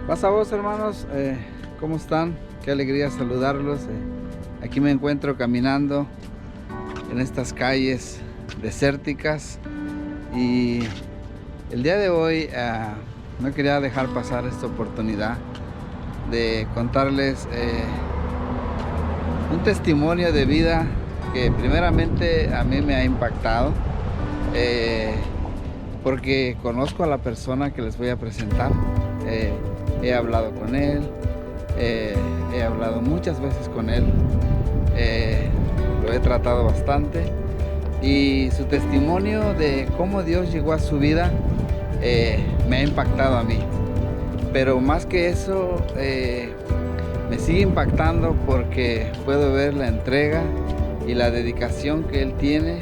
Pasa vos, hermanos, ¿cómo están? Qué alegría saludarlos. Aquí me encuentro caminando en estas calles desérticas y el día de hoy no quería dejar pasar esta oportunidad de contarles un testimonio de vida que primeramente a mí me ha impactado, porque conozco a la persona que les voy a presentar. He hablado con él, he hablado muchas veces con él, lo he tratado bastante y su testimonio de cómo Dios llegó a su vida me ha impactado a mí. Pero más que eso, me sigue impactando porque puedo ver la entrega y la dedicación que él tiene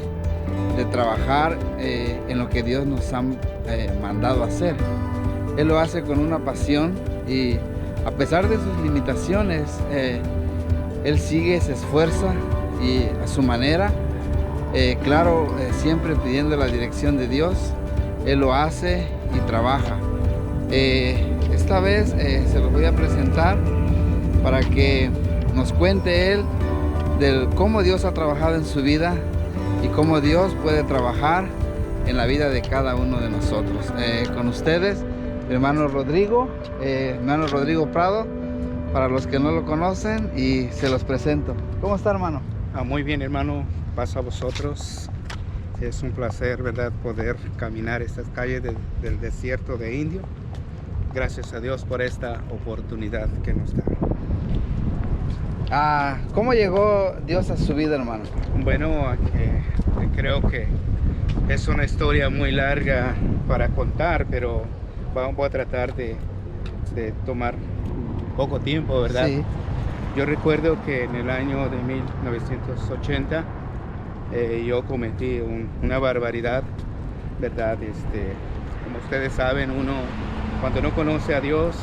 de trabajar en lo que Dios nos ha mandado hacer. Él lo hace con una pasión y a pesar de sus limitaciones, él sigue, se esfuerza y a su manera, siempre pidiendo la dirección de Dios, él lo hace y trabaja. Esta vez se los voy a presentar para que nos cuente él de cómo Dios ha trabajado en su vida y cómo Dios puede trabajar en la vida de cada uno de nosotros. Con ustedes, hermano Rodrigo Prado, para los que no lo conocen, y se los presento. ¿Cómo está, hermano? Muy bien, hermano, paso a vosotros. Es un placer, ¿verdad?, poder caminar estas calles del desierto de Indio. Gracias a Dios por esta oportunidad que nos da. ¿Cómo llegó Dios a su vida, hermano? Bueno, creo que es una historia muy larga para contar, pero vamos a tratar de tomar poco tiempo, ¿verdad? Sí. Yo recuerdo que en el año de 1980 yo cometí una barbaridad, ¿verdad? Como ustedes saben, uno cuando no conoce a Dios,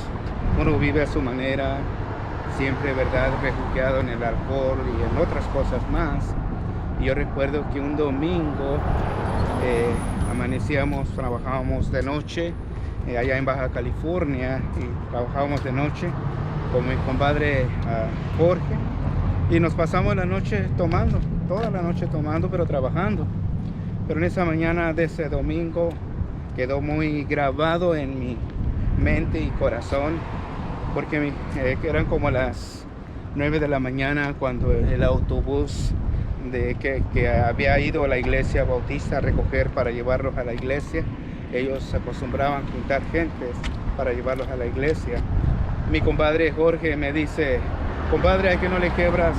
uno vive a su manera, siempre, ¿verdad?, refugiado en el alcohol y en otras cosas más. Y yo recuerdo que un domingo trabajábamos de noche allá en Baja California, y trabajábamos de noche con mi compadre Jorge, y nos pasamos la noche tomando, toda la noche tomando, pero trabajando. Pero en esa mañana de ese domingo quedó muy grabado en mi mente y corazón, porque eran como las 9 de la mañana cuando el autobús que había ido a la iglesia bautista a recoger para llevarlos a la iglesia, ellos acostumbraban a juntar gente para llevarlos a la iglesia. Mi compadre Jorge me dice: compadre, ¿a qué no le quebras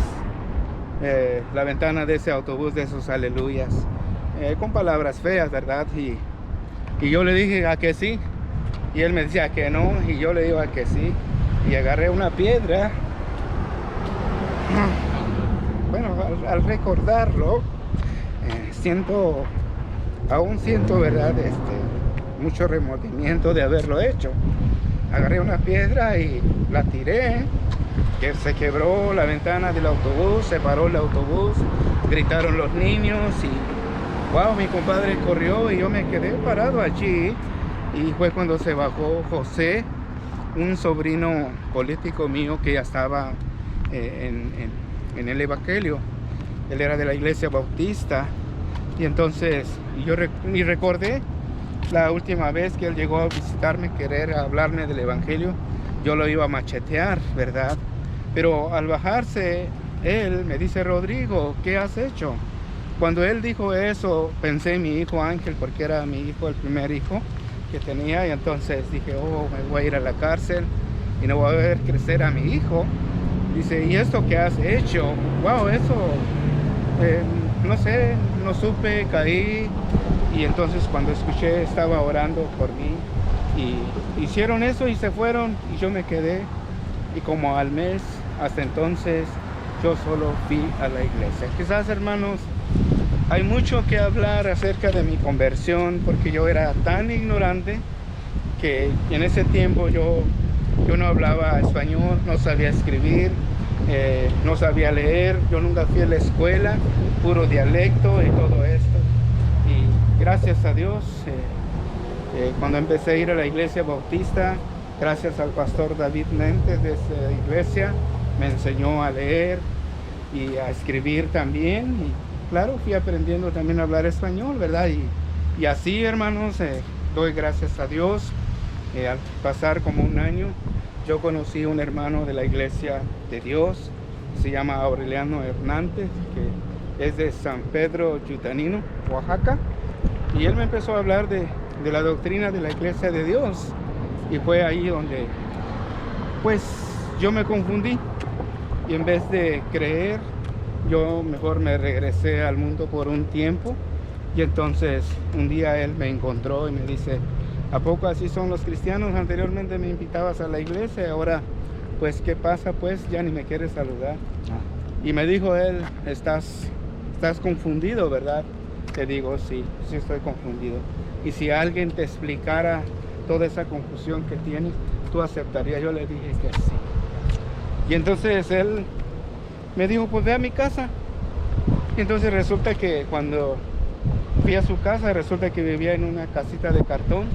la ventana de ese autobús, de esos aleluyas? Con palabras feas, ¿verdad? Y yo le dije a que sí, y él me decía que no, y yo le digo a que sí, y agarré una piedra. Bueno, al recordarlo, aún siento, ¿verdad?, mucho remordimiento de haberlo hecho. Agarré una piedra y la tiré, que se quebró la ventana del autobús, se paró el autobús, gritaron los niños y wow, mi compadre corrió y yo me quedé parado allí. Y fue cuando se bajó José, un sobrino político mío que ya estaba en el evangelio. Él era de la iglesia bautista, y entonces yo recordé la última vez que él llegó a visitarme, querer hablarme del evangelio. Yo lo iba a machetear, ¿verdad? Pero al bajarse, él me dice: Rodrigo, ¿qué has hecho? Cuando él dijo eso, pensé en mi hijo Ángel, porque era mi hijo, el primer hijo que tenía, y entonces dije: oh, me voy a ir a la cárcel y no voy a ver crecer a mi hijo. Dice: ¿y esto qué has hecho? Wow, eso, no sé, no supe, caí. Y entonces cuando escuché, estaba orando por mí, y hicieron eso y se fueron, y yo me quedé. Y como al mes, hasta entonces, yo solo fui a la iglesia. Quizás, hermanos, hay mucho que hablar acerca de mi conversión, porque yo era tan ignorante que en ese tiempo yo no hablaba español, no sabía escribir, no sabía leer. Yo nunca fui a la escuela, puro dialecto y todo esto. Y gracias a Dios, cuando empecé a ir a la iglesia bautista, gracias al pastor David Mentes de esa iglesia, me enseñó a leer y a escribir también. Y claro, fui aprendiendo también a hablar español, ¿verdad? Y así, hermanos, doy gracias a Dios. Al pasar como un año, yo conocí a un hermano de la iglesia de Dios, se llama Aureliano Hernández, que es de San Pedro Yutanino, Oaxaca. Y él me empezó a hablar de la doctrina de la iglesia de Dios. Y fue ahí donde, pues, yo me confundí. Y en vez de creer, yo mejor me regresé al mundo por un tiempo. Y entonces un día él me encontró y me dice, ¿a poco así son los cristianos? Anteriormente me invitabas a la iglesia, ahora, pues, ¿qué pasa? Pues ya ni me quieres saludar. Y me dijo él, estás confundido, ¿verdad? Te digo, sí estoy confundido. Y si alguien te explicara toda esa confusión que tienes, ¿tú aceptarías? Yo le dije que sí. Y entonces él me dijo, pues ve a mi casa. Y entonces resulta que cuando fui a su casa, resulta que vivía en una casita de cartón,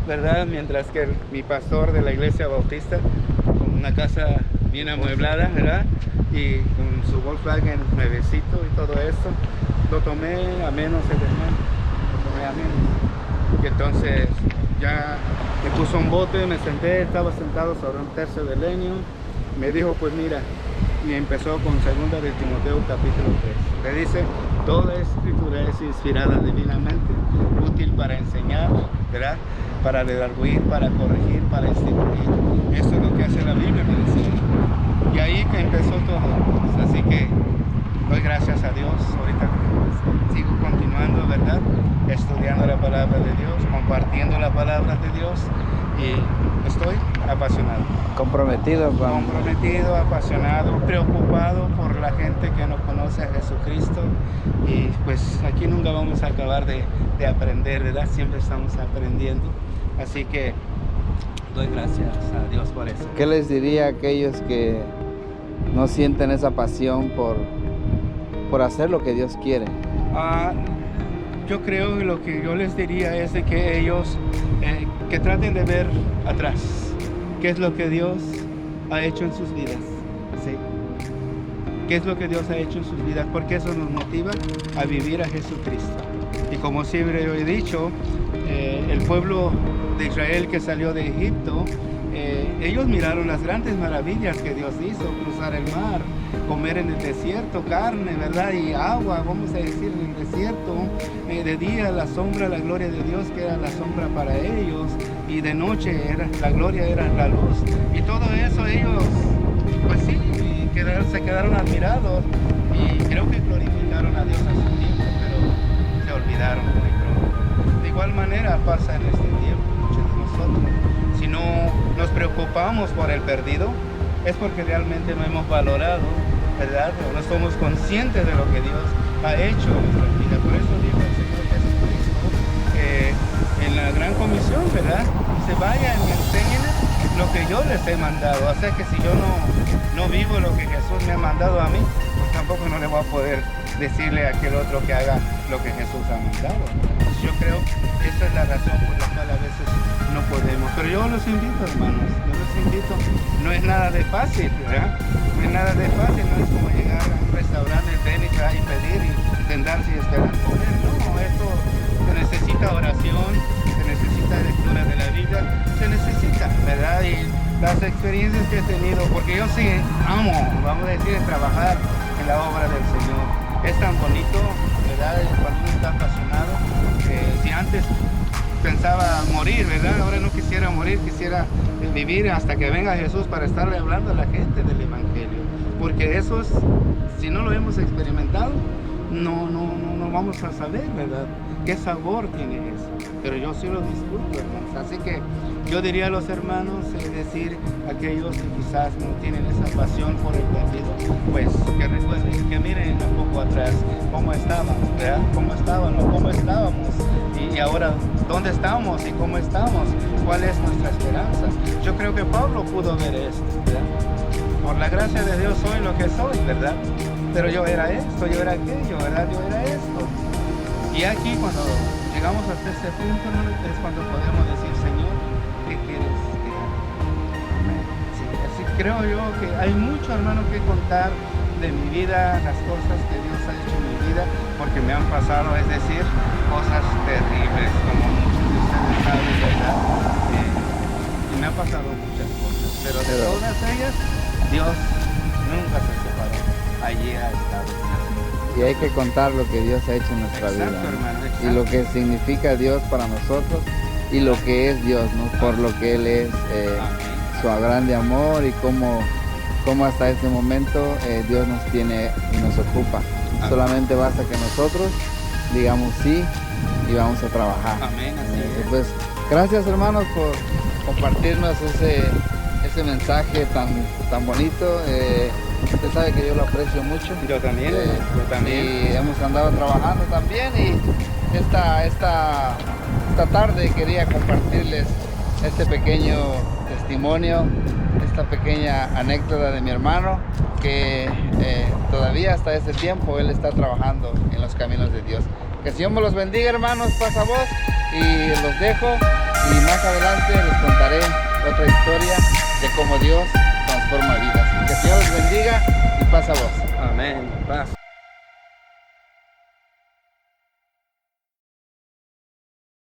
¿verdad? Mientras que mi pastor de la iglesia bautista, con una casa bien amueblada, ¿verdad? Y con su Volkswagen nuevecito y todo esto, lo tomé a menos el hermano, lo tomé a menos. Y entonces ya me puso un bote, me senté, estaba sentado sobre un tercio de leño, me dijo, pues mira, y empezó con 2 de Timoteo capítulo 3. Le dice, toda escritura es inspirada divinamente, útil para enseñar, ¿verdad? Para redarguir, para corregir, para instituir. Eso es lo que hace la Biblia, me decía. Y ahí que empezó todo. Así que doy gracias a Dios. Ahorita sigo continuando, ¿verdad? Estudiando la palabra de Dios, compartiendo la palabra de Dios. Y estoy apasionado. Comprometido, apasionado, preocupado por la gente que no conoce a Jesucristo. Y pues aquí nunca vamos a acabar de aprender, ¿verdad? Siempre estamos aprendiendo. Así que doy gracias a Dios por eso. ¿Qué les diría a aquellos que no sienten esa pasión por hacer lo que Dios quiere? Yo creo que lo que yo les diría es de que ellos que traten de ver atrás qué es lo que Dios ha hecho en sus vidas, ¿sí? ¿Qué es lo que Dios ha hecho en sus vidas? Porque eso nos motiva a vivir a Jesucristo. Y como siempre yo he dicho, el pueblo de Israel que salió de Egipto, ellos miraron las grandes maravillas que Dios hizo, cruzar el mar, comer en el desierto, carne, ¿verdad? Y agua, vamos a decir, en el desierto. De día la sombra, la gloria de Dios, que era la sombra para ellos, y de noche la gloria era la luz. Y todo eso ellos, pues sí, se quedaron admirados, y creo que glorificaron a Dios a su tiempo, pero se olvidaron muy pronto. De igual manera pasa en este tiempo, muchos de nosotros. Si no nos preocupamos por el perdido, es porque realmente no hemos valorado, ¿verdad? O no somos conscientes de lo que Dios ha hecho en nuestra vida. Por eso dijo el Señor Jesucristo en la gran comisión, ¿verdad? Se vayan y enseñen lo que yo les he mandado. O sea que si yo no vivo lo que Jesús me ha mandado a mí, pues tampoco no le voy a poder decirle a aquel otro que haga lo que Jesús ha mandado. Entonces yo creo que esa es la razón por la cual a veces no podemos. Pero yo los invito, hermanos, no es nada de fácil, ¿verdad? No es nada de fácil, no es como llegar a un restaurante, técnica y pedir y sentarse y esperar comer. No, esto se necesita oración, se necesita lectura de la Biblia, se necesita, ¿verdad? Y las experiencias que he tenido, porque yo sí amo, vamos a decir, trabajar en la obra del Señor. Es tan bonito, ¿verdad? Cuando uno está apasionado, si antes pensaba morir, ¿verdad? Ahora no quisiera morir, quisiera vivir hasta que venga Jesús para estarle hablando a la gente del Evangelio. Porque eso es, si no lo hemos experimentado, no vamos a saber, ¿verdad? ¿Qué sabor tiene eso? Pero yo sí lo disfruto, hermanos. Así que yo diría a los hermanos, decir a aquellos que quizás no tienen esa pasión por el perdido, pues que recuerden, que miren un poco atrás cómo estaban, ¿verdad? Cómo estaban o cómo estábamos. Y ahora, ¿dónde estamos y cómo estamos? ¿Cuál es nuestra esperanza? Yo creo que Pablo pudo ver esto, ¿verdad? Por la gracia de Dios soy lo que soy, ¿verdad? Pero yo era esto, yo era aquello, ¿verdad? Yo era esto. Y aquí cuando llegamos hasta este punto, ¿no? Es cuando podemos decir, Señor, ¿qué quieres que haga? creo yo que hay mucho, hermano, que contar de mi vida, las cosas que Dios ha hecho en mi vida, porque me han pasado, es decir, cosas terribles, como muchos de ustedes saben, ¿verdad? Y me han pasado muchas cosas, pero de todas ellas, Dios nunca se separó. Allí ha estado. Y hay que contar lo que Dios ha hecho en nuestra vida, ¿no? Hermano, exacto. Y lo que significa Dios para nosotros y lo que es Dios, ¿no? Por lo que Él es, su grande amor y cómo hasta este momento Dios nos tiene y nos ocupa. Amén. Solamente basta que nosotros digamos sí y vamos a trabajar. Amén, así es. Pues gracias, hermanos, por compartirnos ese mensaje tan bonito. Usted sabe que yo lo aprecio mucho. Yo también, yo también. Y hemos andado trabajando también, y esta tarde quería compartirles este pequeño testimonio, esta pequeña anécdota de mi hermano, que todavía hasta este tiempo él está trabajando en los caminos de Dios. Que el Señor me los bendiga, hermanos, pasa voz, y los dejo, y más adelante les contaré otra historia de cómo Dios transforma vidas. Que el Señor los bendiga y pasa voz. Amén. Paz.